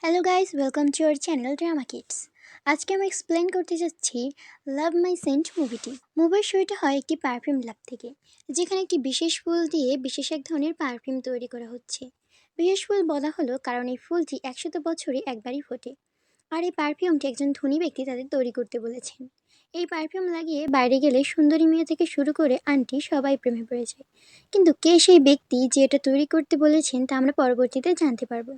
Hello guys, welcome to our channel drama kids. আজকে আমি explain করতে যাচ্ছি লাভ মাই সেন্ট মুভিটি। মুভির শুরুটা হয় একটি পারফিউম ল্যাব থেকে, যেখানে একটি বিশেষ ফুল দিয়ে বিশেষ এক ধরনের পারফিউম তৈরি করা হচ্ছে। বিশেষ ফুল বলা হলো কারণ এই ফুলটি 100 বছরে একবারই ফোটে, আর এই পারফিউমটি একজন ধনী ব্যক্তি তাদের তৈরি করতে বলেছেন। এই পারফিউম লাগিয়ে বাইরে গেলে সুন্দরী মেয়ে থেকে শুরু করে আন্টি সবাই প্রেমে পড়ে যায়। কিন্তু কে সেই ব্যক্তি যে এটা তৈরি করতে বলেছেন তা আমরা পরবর্তীতে জানতে পারবো।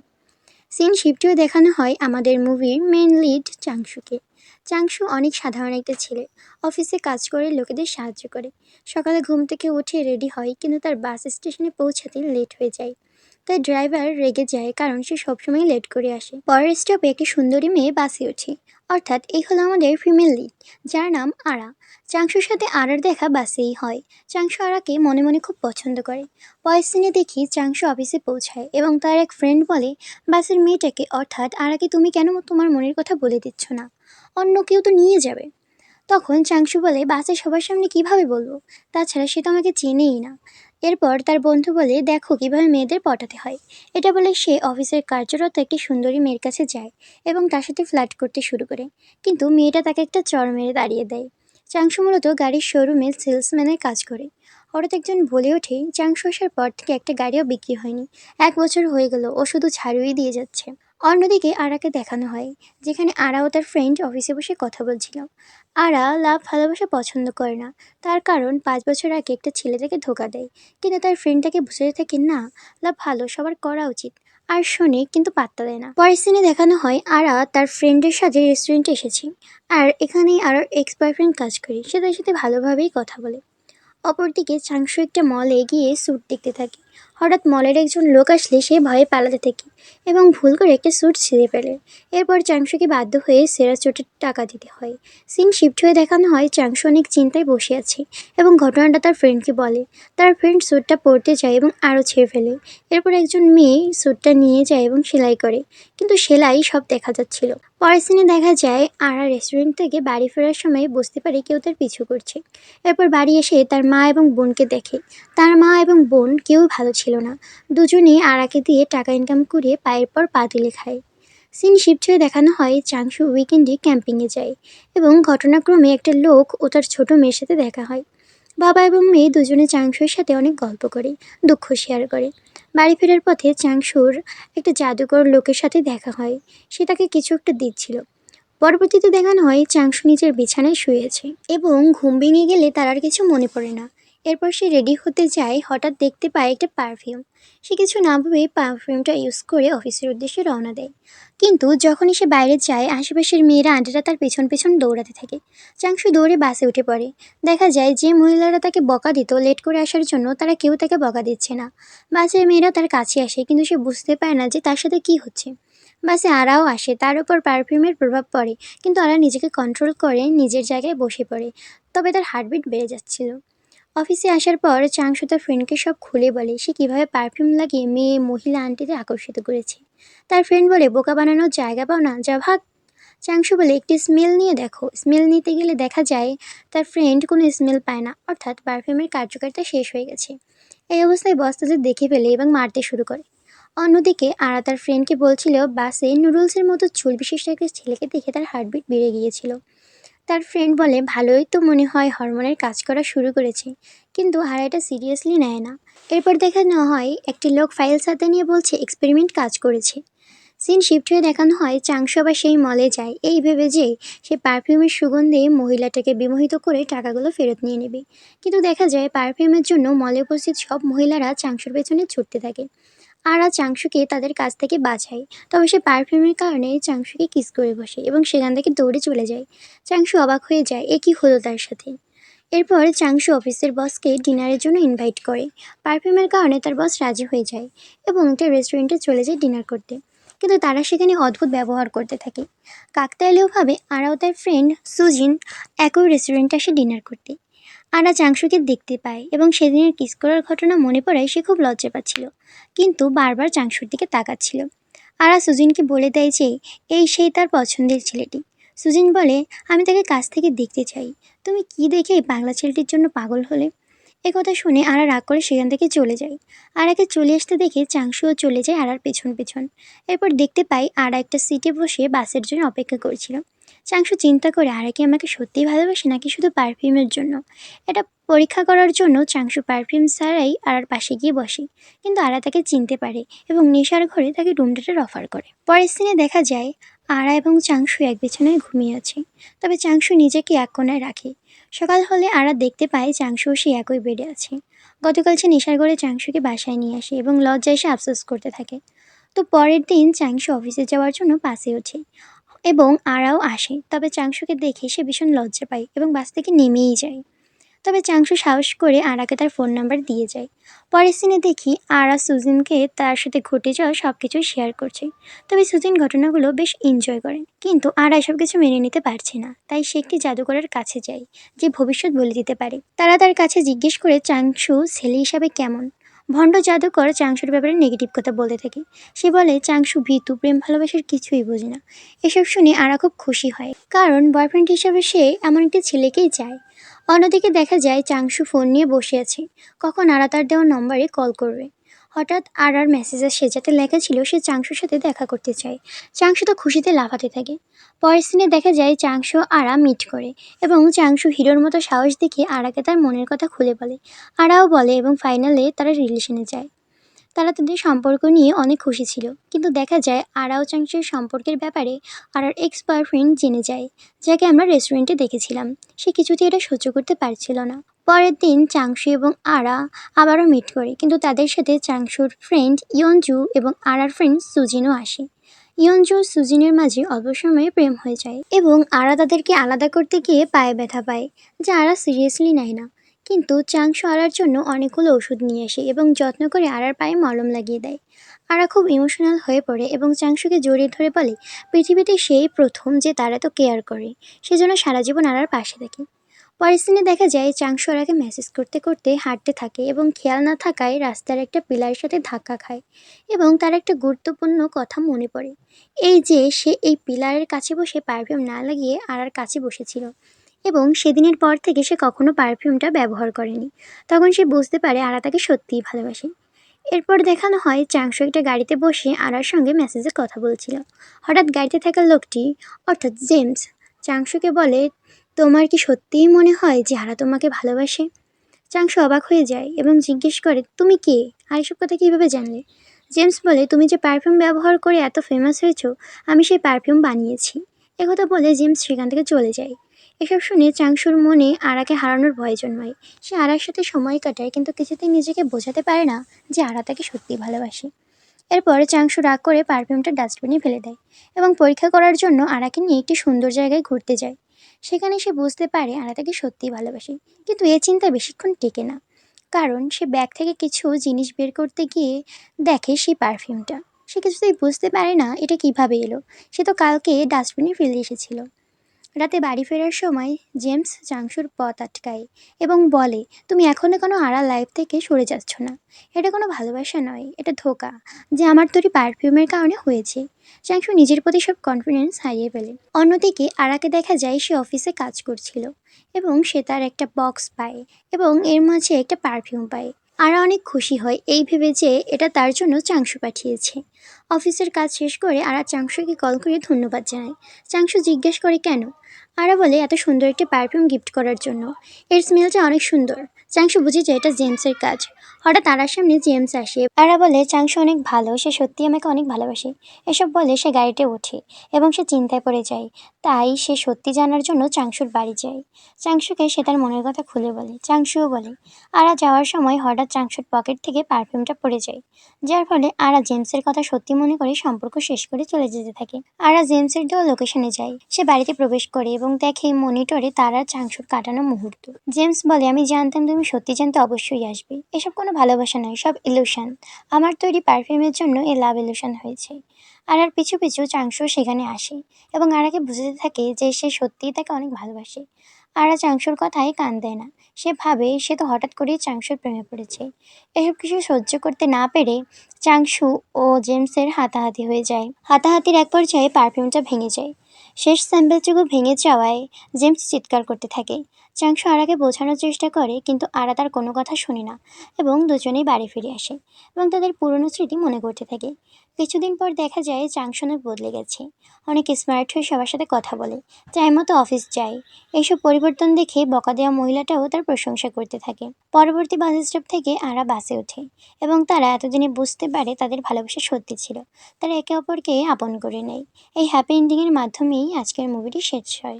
সিন শিফটেও দেখানো হয় আমাদের মুভির মেইন লিড চাংশুকে। চাংশু অনেক সাধারণ একটা ছেলে। অফিসে কাজ করে, লোকেদের সাহায্য করে। সকালে ঘুম থেকে উঠে রেডি হয়, কিন্তু তার বাস স্টেশনে পৌঁছাতে লেট হয়ে যায়। তাই ড্রাইভার রেগে যায় কারণ সে সবসময় লেট করে আসে। পরের স্টপে একটি সুন্দরী মেয়ে বাসে ওঠে, অর্থাৎ এই হলো আমাদের ফিমেল লিড, যার নাম আরা। চাংশুর সাথে আরার দেখা বাসেই হয়। চাংশু আরাকে মনে মনে খুব পছন্দ করে। পরের সিনে দেখি চাংশু অফিসে পৌঁছায় এবং তার এক ফ্রেন্ড বলে, বাসের মেয়েটাকে অর্থাৎ আরাকে তুমি কেন তোমার মনের কথা বলে দিচ্ছ না? অন্য কেউ তো নিয়ে যাবে। তখন চাংশু বলে, বাসে সবার সামনে কিভাবে বলবো? তাছাড়া সে তো আমাকে চেনেই না। এরপর তার বন্ধু বলে, দেখো কিভাবে মেয়েদের পটাতে হয়। এটা বলে সে অফিসের কার্যরত একটি সুন্দরী মেয়ের কাছে যায় এবং তার সাথে ফ্লার্ট করতে শুরু করে। কিন্তু মেয়েটা তাকে একটা চড় মেরে দাঁড়িয়ে দেয়। চাংশু মূলত গাড়ির শোরুমে সেলসম্যানের কাজ করে। হঠাৎ একজন বলে ওঠে, চাংশু আসার পর থেকে একটা গাড়িও বিক্রি হয়নি। 1 বছর হয়ে গেল, ও শুধু ঝাড়ুই দিয়ে যাচ্ছে। অন্যদিকে আরাকে দেখানো হয়, যেখানে আরা ও তার ফ্রেন্ড অফিসে বসে কথা বলছিল। আরা লাভ ভালোবাসা পছন্দ করে না, তার কারণ 5 বছর আগে একটা ছেলে তাকে ধোকা দেয়। কিন্তু তার ফ্রেন্ড তাকে বুঝাতে থাকে, না, লাভ ভালো, সবার করা উচিত। আর শোনে, কিন্তু পাত্তা দেয় না। পরের সিনে দেখানো হয় আরা তার ফ্রেন্ডের সাথে রেস্টুরেন্টে এসেছে, আর এখানেই আরার এক্স বয়ফ্রেন্ড কাজ করে। সে তার সাথে ভালোভাবেই কথা বলে। অপরদিকে চাংশু একটা মলে গিয়ে স্যুট দেখতে থাকে। হঠাৎ মলের একজন লোক আসলে সে ভয়ে পালাতে থাকে এবং ভুল করে একটা স্যুট ছিঁড়ে ফেলে। এরপর চাংশুকে বাধ্য হয়ে সেরা স্যুটের টাকা দিতে হয়। সিন শিফট হয়ে দেখানো হয় চাংশু অনেক চিন্তায় বসে আছে এবং ঘটনাটা তার ফ্রেন্ডকে বলে। তার ফ্রেন্ড স্যুটটা পরতে যায় এবং আরও ছেড়ে ফেলে। এরপর একজন মেয়ে স্যুটটা নিয়ে যায় এবং সেলাই করে, কিন্তু সেলাই সব দেখা যাচ্ছিল। পরের সিনে দেখা যায় আরা রেস্টুরেন্ট থেকে বাড়ি ফেরার সময় বুঝতে পারে কেউ তার পিছু করছে। এরপর বাড়ি এসে তার মা এবং বোনকে দেখে। তার মা এবং বোন কেউ ভালো ছিল না। দুজনেই আরাকে দিয়ে টাকা ইনকাম করে পায়ের পর পা তুলে খায়। সিন শিফট হয়ে দেখানো হয় চাংশু উইকেন্ডে ক্যাম্পিংয়ে যায় এবং ঘটনাক্রমে একটা লোক ও তার ছোট মেয়ের সাথে দেখা হয়। বাবা এবং মেয়ে দুজনে চাংশুর সাথে অনেক গল্প করে, দুঃখ শেয়ার করে। বাড়ি ফেরার পথে চাংশুর একটা জাদুকর লোকের সাথে দেখা হয়। সে তাকে কিছু একটা দিচ্ছিল। পরবর্তীতে দেখানো হয় চাংশু নিজের বিছানায় শুয়েছে এবং ঘুম ভেঙে গেলে তার আর কিছু মনে পড়ে না। এরপর সে রেডি হতে যায়, হঠাৎ দেখতে পায় একটা পারফিউম। সে কিছু না ভেবে পারফিউমটা ইউজ করে অফিসের উদ্দেশ্যে রওনা দেয়। কিন্তু যখনই সে বাইরে যায়, আশেপাশের মেয়েরা আন্টিরা তার পেছন পেছন দৌড়াতে থাকে। চাংশু দৌড়ে বাসে উঠে পড়ে। দেখা যায় যে মহিলারা তাকে বকা দিত লেট করে আসার জন্য, তারা কেউ তাকে বকা দিচ্ছে না। বাসের মেয়েরা তার কাছে আসে, কিন্তু সে বুঝতে পারে না যে তার সাথে কি হচ্ছে। বাসে আরাও আসে, তার উপর পারফিউমের প্রভাব পড়ে, কিন্তু আরা নিজেকে কন্ট্রোল করে নিজের জায়গায় বসে পড়ে। তবে তার হার্টবিট বেড়ে যাচ্ছিল। অফিসে আসার পর চাংশু তার ফ্রেন্ডকে সব খুলে বলে সে কিভাবে পারফিউম লাগিয়ে মেয়ে মহিলা আন্টিদের আকর্ষিত করেছে। তার ফ্রেন্ড বলে, বোকা বানানোর জায়গা পাও না, যা ভাগ। চাংশু বলে, একটি স্মেল নিয়ে দেখো। স্মেল নিতে গেলে দেখা যায় তার ফ্রেন্ড কোনো স্মেল পায় না, অর্থাৎ পারফিউমের কার্যকারিতা শেষ হয়ে গেছে। এই অবস্থায় বস তাদের দেখে ফেলে এবং মারতে শুরু করে। অন্যদিকে আরা তার ফ্রেন্ডকে বলছিল বাসে নুডলসের মতো চুল বিশিষ্ট একটা ছেলেকে দেখে তার হার্টবিট বেড়ে গিয়েছিল। তার ফ্রেন্ড বলে, ভালোই তো মনে হয় হরমোনের কাজ করা শুরু করেছে, কিন্তু আরা এটা সিরিয়াসলি নেয় না। এরপর দেখানো হয় একটি লোক ফাইল সাথে নিয়ে বলছে এক্সপেরিমেন্ট কাজ করেছে। সিন শিফট হয়ে দেখানো হয় চাংশু আবার সেই মলে যায় এই ভেবে যে সে পারফিউমের সুগন্ধে মহিলাটাকে বিমোহিত করে টাকাগুলো ফেরত নিয়ে নেবে। কিন্তু দেখা যায় পারফিউমের জন্য মলে উপস্থিত সব মহিলারা চাংশুর পেছনে ছুটতে থাকে। আরা চাংশুকে তাদের কাছ থেকে বাঁচায়। তবে সে পারফিউমের কারণে চাংশুকে কিস করে বসে এবং সেখান থেকে দৌড়ে চলে যায়। চাংশু অবাক হয়ে যায়, এ কি হলো তার সাথে। এরপর চাংশু অফিসের বসকে ডিনারের জন্য ইনভাইট করে। পারফিউমের কারণে তার বস রাজি হয়ে যায় এবং একটা রেস্টুরেন্টে চলে যায় ডিনার করতে। কিন্তু তারা সেখানে অদ্ভুত ব্যবহার করতে থাকে। কাকতালীয়ভাবে আরাও তার ফ্রেন্ড সুজিন একই রেস্টুরেন্টে আসে ডিনার করতে। আরা চাংশুকে দেখতে পায় এবং সেদিনের কিস করার ঘটনা মনে পড়ায় সে খুব লজ্জা পাচ্ছিল, কিন্তু বারবার চাংশুর দিকে তাকাচ্ছিল। আরা সুজিনকে বলে দেয় যে এই সেই তার পছন্দের ছেলেটি। সুজিন বলে, আমি তাকে কাছ থেকে দেখতে চাই। তুমি কি দেখে এই বাংলা ছেলেটির জন্য পাগল হলে? একথা শুনে আরা রাগ করে সেখান থেকে চলে যায়। আরাকে চলে আসতে দেখে চাংশুও চলে যায় আরার পেছন পেছন। এরপর দেখতে পাই আরা একটা সিটে বসে বাসের জন্য অপেক্ষা করছিল। চাংশু চিন্তা করে আরা কি আমাকে সত্যিই ভালোবাসে নাকি শুধু পারফিউমের জন্য। এটা পরীক্ষা করার জন্য চাংশু পারফিউম ছাড়াই আরার পাশে গিয়ে বসে। কিন্তু আরা তাকে চিনতে পারে এবং নেশার ঘরে তাকে রুম ডেটের অফার করে। পরের সিনে দেখা যায় আরা এবং চাংশু এক বিছানায় ঘুমিয়ে আছে। তবে চাংশু নিজেকে এক কোণায় রাখে। সকাল হলে আরা দেখতে পায় চাংশুও সে একই বেডে আছে। গতকাল সে নেশার করে চাংশুকে বাসায় নিয়ে আসে এবং লজ্জায় সে আফসোস করতে থাকে। তো পরের দিন চাংশু অফিসে যাওয়ার জন্য বাসে ওঠে এবং আরাও আসে। তবে চাংশুকে দেখে সে ভীষণ লজ্জা পায় এবং বাস থেকে নেমেই যায়। তবে চাংশু সাহস করে আরাকে তার ফোন নাম্বার দিয়ে যায়। পরের সিনে দেখি আরা সুজিনকে তার সাথে ঘটে যাওয়া সব কিছু শেয়ার করছে। তবে সুজিন ঘটনাগুলো বেশ এনজয় করে, কিন্তু আরা এসব কিছু মেনে নিতে পারছে না। তাই সে একটি জাদুকরের কাছে যায় যে ভবিষ্যৎ বলে দিতে পারে। তারা তার কাছে জিজ্ঞেস করে চাংশু ছেলে হিসাবে কেমন। ভণ্ড জাদুকর চাংশুর ব্যাপারে নেগেটিভ কথা বলতে থাকে। সে বলে চাংশু ভীতু, প্রেম ভালোবাসার কিছুই বোঝে না। এসব শুনে আরা খুব খুশি হয়, কারণ বয়ফ্রেন্ড হিসাবে সে এমন একটি ছেলেকেই চায়। অন্যদিকে দেখা যায় চাংশু ফোন নিয়ে বসে আছে, কখন আরা তার দেওয়া নম্বরে কল করবে। হঠাৎ আরার মেসেজে সে যাতে লেখা ছিল সে চাংশুর সাথে দেখা করতে চায়। চাংশু তো খুশিতে লাফাতে থাকে। পরের সিনে দেখা যায় চাংশু আরা মিট করে এবং চাংশু হিরোর মতো সাহস দেখিয়ে আরাকে তার মনের কথা খুলে বলে। আরাও বলে এবং ফাইনালে তারা রিলেশনে যায়। তারা তাদের সম্পর্ক নিয়ে অনেক খুশি ছিল, কিন্তু দেখা যায় আরাও চাংশুর সম্পর্কের ব্যাপারে আরার এক্স বয়ফ্রেন্ড জেনে যায়, যাকে আমরা রেস্টুরেন্টে দেখেছিলাম। সে কিছুতেই এটা সহ্য করতে পারছিল না। পরের দিন চাংশু এবং আরা আবারও মিট করে, কিন্তু তাদের সাথে চাংশুর ফ্রেন্ড ইয়নজু এবং আরার ফ্রেন্ড সুজিনও আসে। ইয়নজু ও সুজিনের মাঝে অল্প সময়ে প্রেম হয়ে যায় এবং আরা তাদেরকে আলাদা করতে গিয়ে পায়ে ব্যথা পায়, যা আরা সিরিয়াসলি নেয় না। কিন্তু চাংশু আরার জন্য অনেকগুলো ওষুধ নিয়ে আসে এবং যত্ন করে আরার পায়ে মলম লাগিয়ে দেয়। আরা খুব ইমোশনাল হয়ে পড়ে এবং চাংশুকে জড়িয়ে ধরে বলে পৃথিবীতে সেই প্রথম যে তার এত কেয়ার করে, সেজন্য সারা জীবন আরার পাশে থাকে। পরের সিনে দেখা যায় চাংশু আরাকে মেসেজ করতে করতে হাঁটতে থাকে এবং খেয়াল না থাকায় রাস্তার একটা পিলারের সাথে ধাক্কা খায় এবং তার একটা গুরুত্বপূর্ণ কথা মনে পড়ে। এই যে সে এই পিলারের কাছে বসে পারফিউম না লাগিয়ে আরার কাছে বসেছিল এবং সেদিনের পর থেকে সে কখনো পারফিউমটা ব্যবহার করেনি। তখন সে বুঝতে পারে আরা তাকে সত্যিই ভালোবাসে। এরপর দেখানো হয় চাংশু একটা গাড়িতে বসে আরার সঙ্গে মেসেজে কথা বলছিল। হঠাৎ গাড়িতে থাকা লোকটি, অর্থাৎ জেমস, চাংশুকে বলে, তোমার কি সত্যিই মনে হয় যে আরা তোমাকে ভালোবাসে? চাংশু অবাক হয়ে যায় এবং জিজ্ঞেস করে, তুমি কে আর এসব কথা কীভাবে জানলে? জেমস বলে, তুমি যে পারফিউম ব্যবহার করে এত ফেমাস হয়েছো, আমি সেই পারফিউম বানিয়েছি। একথা বলে জেমস সেখান থেকে চলে যায়। এসব শুনে চাংশুর মনে আরাকে হারানোর ভয় জন্মায়। সে আরার সাথে সময় কাটায়, কিন্তু কিছুতেই নিজেকে বোঝাতে পারে না যে আরা তাকে সত্যিই ভালোবাসে। এরপর চাংশু রাগ করে পারফিউমটা ডাস্টবিনে ফেলে দেয় এবং পরীক্ষা করার জন্য আরাকে নিয়ে একটি সুন্দর জায়গায় ঘুরতে যায়। সেখানে সে বুঝতে পারে আরা তাকে সত্যিই ভালোবাসে, কিন্তু এ চিন্তা বেশিক্ষণ টেকে না, কারণ সে ব্যাগ থেকে কিছু জিনিস বের করতে গিয়ে দেখে সেই পারফিউমটা। সে কিছুতেই বুঝতে পারে না এটা কিভাবে এলো। সে তো কালকে ডাস্টবিনে ফেলে এসেছিল। রাতে বাড়ি ফেরার সময় জেমস চাংশুর পথ আটকায় এবং বলে, তুমি এখনো কোনো আড়াল লাইফ থেকে সরে যাচ্ছ না। এটা কোনো ভালোবাসা নয়, এটা ধোঁকা, যে আমার তৈরি পারফিউমের কারণে হয়েছে। চাংশু নিজের প্রতি সব কনফিডেন্স হারিয়ে ফেলে। অন্যদিকে আরাকে দেখা যায় সে অফিসে কাজ করছিল এবং সে তার একটা বক্স পায় এবং এর মাঝে একটা পারফিউম পায়। আরা অনেক খুশি হয় এই ভেবে যে এটা তার জন্য চাংশু পাঠিয়েছে। অফিসের কাজ শেষ করে আরা চাংশুকে কল করে ধন্যবাদ জানায়। চাংশু জিজ্ঞেস করে কেন। আরা বলে এত সুন্দর একটি পারফিউম গিফট করার জন্য, এর স্মেলটা অনেক সুন্দর। চাংশু বুঝে যায় এটা জেমসের কাজ। হঠাৎ আরার সামনে জেমস আসে। আরা বলে চাংশু অনেক ভালো, সে সত্যি আমাকে অনেক ভালোবাসে। এসব বলে সে গাড়িতে ওঠে এবং সে চিন্তায় পড়ে যায়। তাই সে সত্যি জানার জন্য চাংশুর বাড়ি যায়। চাংশুকে সে তার মনের কথা খুলে বলে। চাংশুও বলে। আরা যাওয়ার সময় হঠাৎ চাংশুর পকেট থেকে পারফিউমটা পড়ে যায়, যার ফলে আরা জেমসের কথা সত্যি মনে করে সম্পর্ক শেষ করে চলে যেতে থাকে। আরা জেমসের দেওয়া লোকেশনে যায়। সে বাড়িতে প্রবেশ করে এবং দেখে মনিটরে তার আর চাংশুর কাটানো মুহূর্ত। জেমস বলে, আমি জানতাম তুমি সত্যি জানতে অবশ্যই আসবে। এসব কোনো ভালোবাসা নয়, সব ইলুশন। আমার তৈরি পারফিউমের জন্য এ লাভ ইলুশন হয়েছে। আরার পিছু পিছু চাংশু সেখানে আসে এবং আরাকে বুঝতে থাকে যে সে সত্যিই তাকে অনেক ভালোবাসে। আরা চাংশুর কথায় কান দেয় না। সে ভাবে সে তো হঠাৎ করেই চাংশুর প্রেমে পড়েছে। এসব কিছু সহ্য করতে না পেরে চাংশু ও জেমসের হাতাহাতি হয়ে যায়। হাতাহাতির এক পর্যায়ে পারফিউমটা ভেঙে যায়। শেষ স্যাম্পেলটুকু ভেঙে যাওয়ায় জেমস চিৎকার করতে থাকে। চাংশু আরাকে বোঝানোর চেষ্টা করে, কিন্তু আরা তার কোনো কথা শোনে না এবং দুজনেই বাড়ি ফিরে আসে এবং তাদের পুরনো স্মৃতি মনে করতে থাকে। কিছুদিন পর দেখা যায় চাংশু অনেক বদলে গেছে, অনেক স্মার্ট হয়ে সবার সাথে কথা বলে, টাইম মতো অফিস যায়। এইসব পরিবর্তন দেখে বকা দেওয়া মহিলাটাও তার প্রশংসা করতে থাকে। পরবর্তী বাস স্টপ থেকে আরা বাসে ওঠে এবং তারা এতদিনে বুঝতে পারে তাদের ভালোবাসা সত্যি ছিল। তারা একে অপরকে আপন করে নেয়। এই হ্যাপি এন্ডিংয়ের মাধ্যমেই আজকের মুভিটি শেষ হয়।